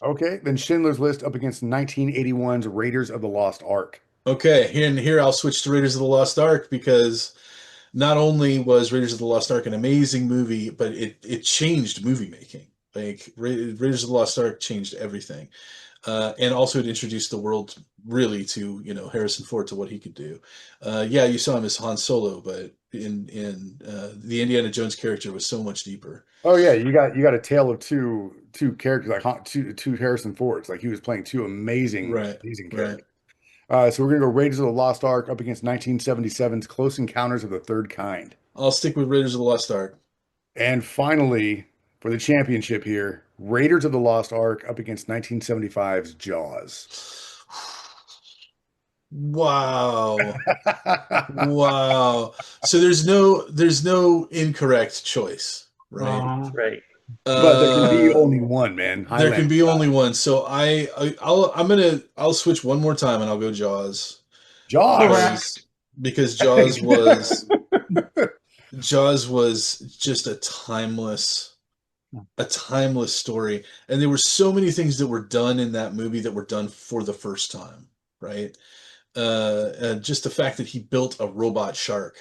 Okay. Then Schindler's List up against 1981's Raiders of the Lost Ark.
Okay, here I'll switch to Raiders of the Lost Ark because not only was Raiders of the Lost Ark an amazing movie, but it changed movie making. Like Raiders of the Lost Ark changed everything. And also it introduced the world really to Harrison Ford to what he could do. Yeah, you saw him as Han Solo, but in the Indiana Jones character was so much deeper.
Oh yeah, you got a tale of two characters like two Harrison Fords. Like he was playing two
Right,
amazing
right.
characters. So we're gonna go Raiders of the Lost Ark up against 1977's Close Encounters of the Third Kind.
I'll stick with Raiders of the Lost Ark.
And finally, for the championship here, Raiders of the Lost Ark up against 1975's Jaws.
Wow, wow. So there's no incorrect choice, right?
Right.
But there can be
Uh,
only one, man.
there can
Highlander
be only
style.
one. So I'll switch one more time and I'll go Jaws
Jaws.
because because Jaws was just a timeless story, and there were so many things that were done in that movie that were done for the first time, right? Just the fact that he built a robot shark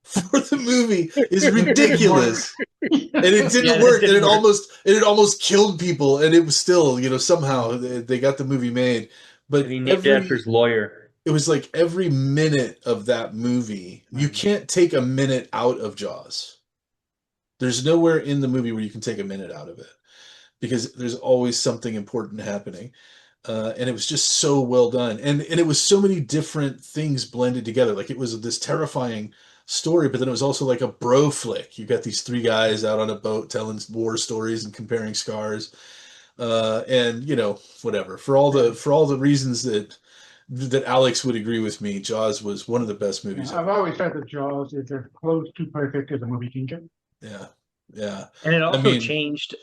for the movie is
It didn't work.
ridiculous, and it
Yeah,
didn't
that
work, and
didn't
it
work.
almost killed people, and it was still, somehow they got the movie made.
And
But
he named it after his lawyer.
it was like every minute of that movie, you can't take a minute out of Jaws. There's nowhere in the movie where you can take a minute out of it because there's always something important happening. And it was just so well done. And it was so many different things blended together. Like it was this terrifying story, but then it was also like a bro flick. You got these three guys out on a boat telling war stories and comparing scars. And whatever. For all the reasons that Alex would agree with me, Jaws was one of the best movies
I've
ever.
always said that Jaws is as close to perfect as a movie can get.
Yeah. Yeah.
And
I mean,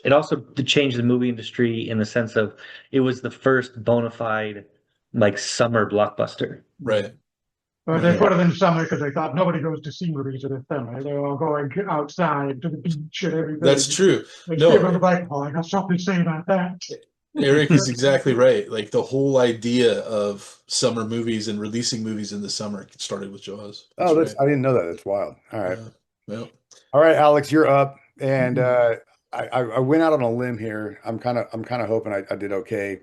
it also changed the movie industry in the sense of it was the first bona fide like summer blockbuster.
right.
But they
Right.
put it in summer because they thought nobody goes to see movies in the summer. They're all going outside to the beach and everything.
That's true.
They
No,
skip on the bike. Oh, I got something to say about that.
Eric is exactly right. Like the whole idea of summer movies and releasing movies in the summer started with Jaws. That's
Oh,
right.
I didn't know that. That's wild. All right.
Yeah. Well,
All right, Alex, you're up. And I went out on a limb here. I'm kind of hoping I did okay.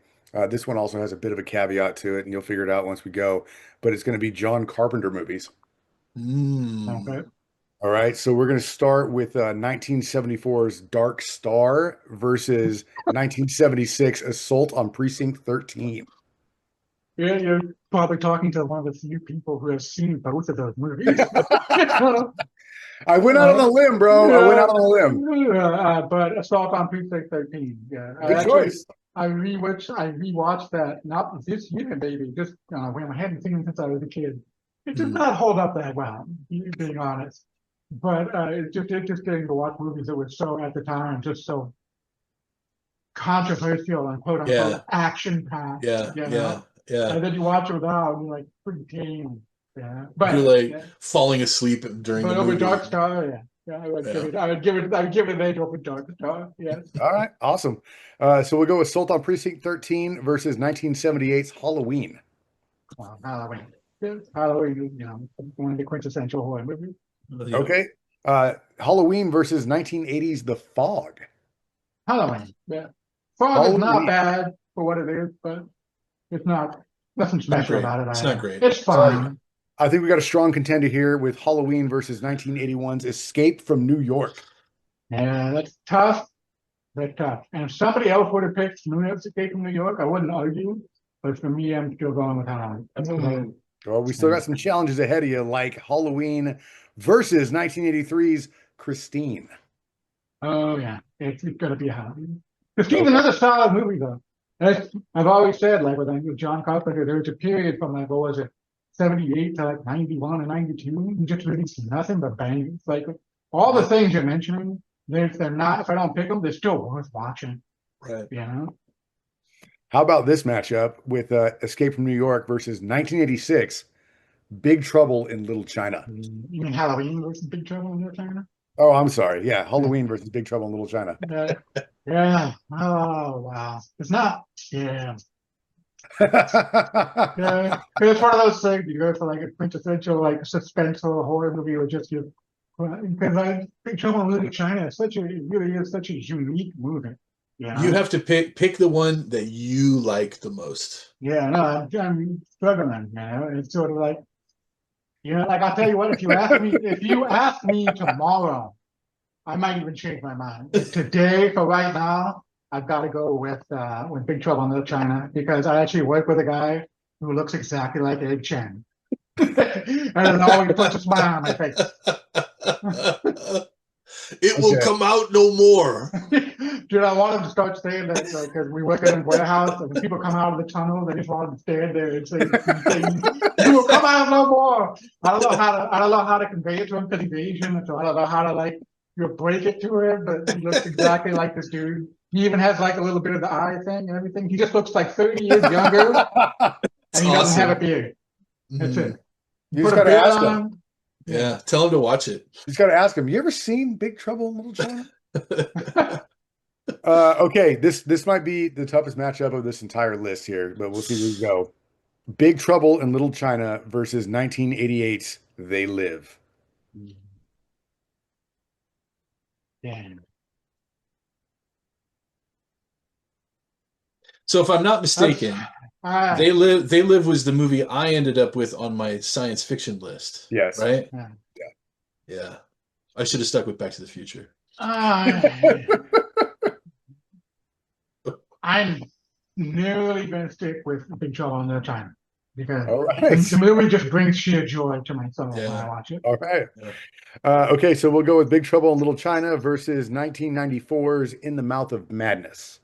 This one also has a bit of a caveat to it, and you'll figure it out once we go. But it's going to be John Carpenter movies.
Okay.
All right, so we're going to start with 1974's Dark Star versus 1976 Assault on Precinct 13.
Yeah, you're probably talking to one of the few people who have seen both of those movies.
I went out on a limb, bro. I went out on a limb.
But Assault on Precinct 13. Yeah,
Good choice.
I rewatched that not this year, maybe just when I hadn't seen it since I was a kid. It does
Mm.
not hold up that well, being honest. But it's just interesting to watch movies that were so at the time just so controversial and quote
Yeah,
unquote action packed,
yeah, yeah, yeah.
and then you watch it now and you're like pretty tame. Yeah,
You're
but
like falling asleep during the
but over
movie.
Dark Star, yeah, I would give
Yeah.
it. I would give it an age over Dark Star. Yes.
All right, awesome. So we'll go with Assault on Precinct 13 versus 1978's Halloween.
Well, Halloween. Yes, Halloween, one of the quintessential horror movies.
Yeah.
Okay. Halloween versus 1980's The Fog.
Halloween. Yeah. Fog is not
Halloween.
bad for what it is, but it's not nothing
Not
special
great.
about it
It's not
either.
great.
It's fine.
I think we got a strong contender here with Halloween versus 1981's Escape from New York.
Yeah, that's tough. That's tough. And if somebody else would have picked New York Escape from New York, I wouldn't argue. But for me, I'm still going with Halloween.
Well, we still got some challenges ahead of you, like Halloween versus 1983's Christine.
Oh yeah, it's gonna be Halloween. Christine's another solid movie though. I've always said, like with John Carpenter, there was a period from like what was it, 78 to like 91 and 92. He just released nothing but bangers. Like all the things you're mentioning, they're not. If I don't pick them, they're still worth watching.
Right.
You know.
How about this matchup with Escape from New York versus 1986 Big Trouble in Little China?
You mean Halloween versus Big Trouble in Little China?
Oh, I'm sorry. Yeah, Halloween versus Big Trouble in Little China.
Yeah. Oh wow. It's not. Yeah.
Yeah.
Yeah. It's one of those things you go for like a quintessential like suspense or horror movie or just you. Because Big Trouble in Little China is it really is such a unique movie. Yeah.
You have to pick the one that you like the most.
Yeah. No, I'm struggling. It's sort of like. Like I'll tell you what, if you ask me tomorrow, I might even change my mind. But today, for right now, I've got to go with Big Trouble in Little China because I actually work with a guy who looks exactly like Ed Chen. And it always puts a smile on my face.
It will come out no more.
Dude, I want him to start saying that because we work in a warehouse and when people come out of the tunnel, they just want him to stand there and say, "You will come out no more." I don't know how to convey it to him because he's Asian, so I don't know how to break it to him. But he looks exactly like this dude. He even has like a little bit of the eye thing and everything. He just looks like 30 years younger, and he doesn't have a beard. That's it.
You just got to ask him.
Yeah, tell him to watch it.
You just got to ask him. You ever seen Big Trouble in Little China? Okay, this might be the toughest matchup of this entire list here, but we'll see where we go. Big Trouble in Little China versus 1988's They Live.
Damn.
So if I'm not mistaken, They Live was the movie I ended up with on my science fiction list.
Yes.
Right?
Yeah.
Yeah. I should have stuck with Back to the Future.
I'm nearly going to stick with Big Trouble in Little China because
right.
the movie just brings sheer joy to my soul when I watch it.
All right. Yeah. Okay, so we'll go with Big Trouble in Little China versus 1994's In the Mouth of Madness.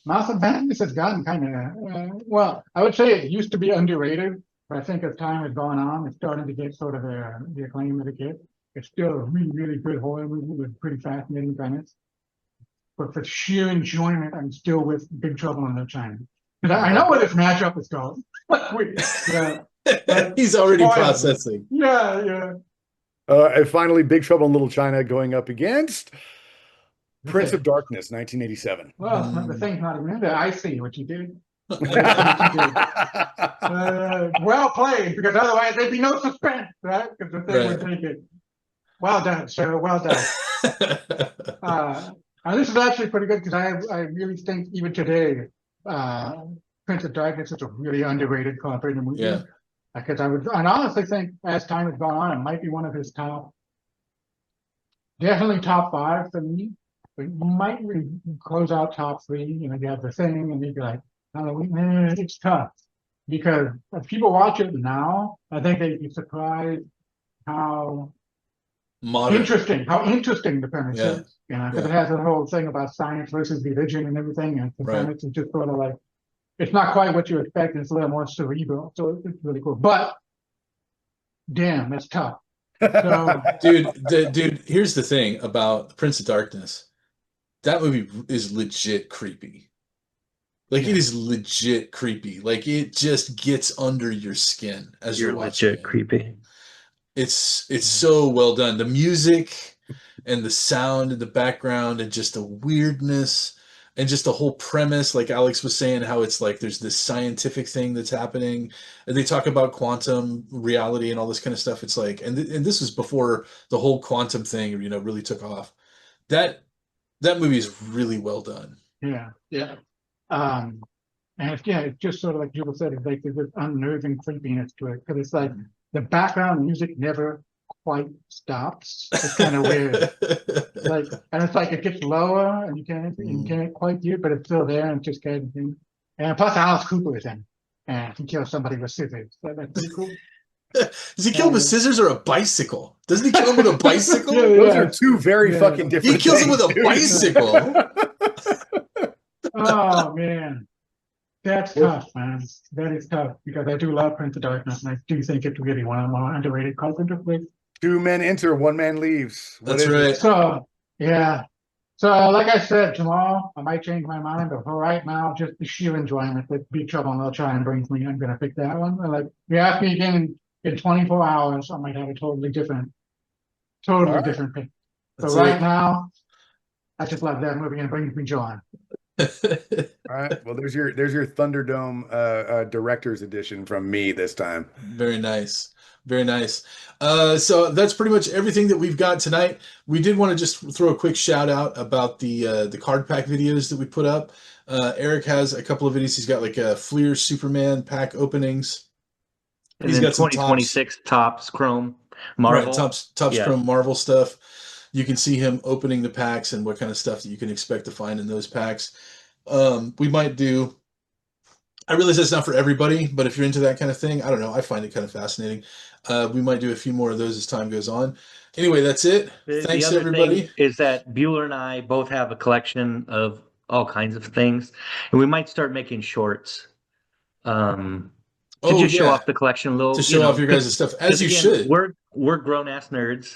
Mouth of Madness has gotten kind of, well, I would say it used to be underrated, but I think as time has gone on, it's starting to get sort of the acclaim that it gets. It's still a really, really good horror movie with pretty fascinating premise. But for sheer enjoyment, I'm still with Big Trouble in Little China. Because I know where this matchup is going.
He's already processing.
Yeah.
And finally, Big Trouble in Little China going up against Prince of Darkness, 1987.
Well, the thing's not even in there. I see what you did. Well played, because otherwise there'd be no suspense, right? Because the thing would take it. Well done, sir. Well done. This is actually pretty good because I really think even today, Prince of Darkness is a really underrated Carpenter movie.
Yeah.
Because I honestly think as time has gone on, it might be one of his definitely top 5 for me. But you might really close out top 3. You have the thing, and you'd be like, it's tough. Because if people watch it now, I think they'd be surprised how
Modern.
interesting, how interesting the premise
Yeah.
is, you know, because
Yeah.
it has a whole thing about science versus religion and everything, and the
Right.
premise is just sort of like, it's not quite what you expect, it's a little more cerebral, so it's really cool. But damn, that's tough. So
Dude, here's the thing about Prince of Darkness. That movie is legit creepy. Like it
yeah,
is legit creepy. Like it just gets under your skin as you're
You're
watching
legit
it.
creepy.
It's so well done. The music and the sound in the background and just the weirdness and just the whole premise, like Alex was saying, how it's like there's this scientific thing that's happening. And they talk about quantum reality and all this kind of stuff. It's like, and this was before the whole quantum thing, really took off. That that movie is really well done.
yeah, yeah. Um, and it's, yeah, it's just sort of like Jubal said, it's like there's this unnerving creepiness to it because it's like the background music never quite stops. It's kind of weird. Like, and it's like it gets lower and you
Mm.
can't quite hear it, but it's still there and it's just kind of thing. And plus Alice Cooper is in it, and he kills somebody with scissors. So that's pretty cool.
Does he kill him with
And
scissors or a bicycle? Doesn't he kill him with a
yeah,
bicycle?
Those
yeah,
are two very
yeah.
fucking
He
different
kills him with
things,
a
dude.
bicycle.
Oh man, that's
Well,
tough, man. That is tough because I do love Prince of Darkness, and I do think it's really one of the more underrated Carpenter flicks.
two men enter, one man leaves. What
That's
is it?
right.
So yeah. So like I said, tomorrow I might change my mind, but for right now, just the sheer enjoyment that Big Trouble in Little China brings me, I'm gonna pick that one. And like you ask me again in 24 hours, I might have a
All
totally
right.
different pick. But
That's
right
it.
now, I just love that movie and it brings me joy.
All right. Well, there's your Thunderdome director's edition from me this time.
Very nice. Very nice. So that's pretty much everything that we've got tonight. We did want to just throw a quick shout out about the card pack videos that we put up. Eric has a couple of videos. He's got like a Fleer Superman pack openings.
And
He's
then
got some tops.
2026 tops Chrome
Right,
Marvel.
Topps
Yeah.
Chrome Marvel stuff. You can see him opening the packs and what kind of stuff that you can expect to find in those packs. We might do. I realize that's not for everybody, but if you're into that kind of thing, I don't know. I find it kind of fascinating. We might do a few more of those as time goes on. Anyway, that's it.
The
Thanks,
other thing
everybody.
is that Bueller and I both have a collection of all kinds of things, and we might start making shorts to
Oh
just show
yeah,
off the collection a
to
little,
show off your guys' stuff as
because
you
again,
should.
we're grown ass nerds,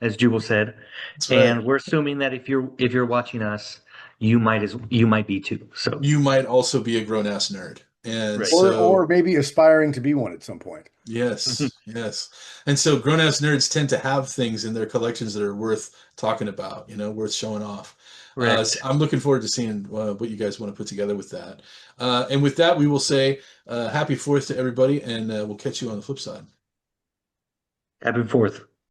as Jubal said,
That's right.
and we're assuming that if you're watching us, you might be too. So
You might also be a grown ass nerd, and
right.
Or
so
maybe aspiring to be one at some point.
yes, yes. And so grown ass nerds tend to have things in their collections that are worth talking about, worth showing off. So
Correct.
I'm looking forward to seeing what you guys want to put together with that. And with that, we will say happy 4th to everybody, and we'll catch you on the flip side.
Happy 4th.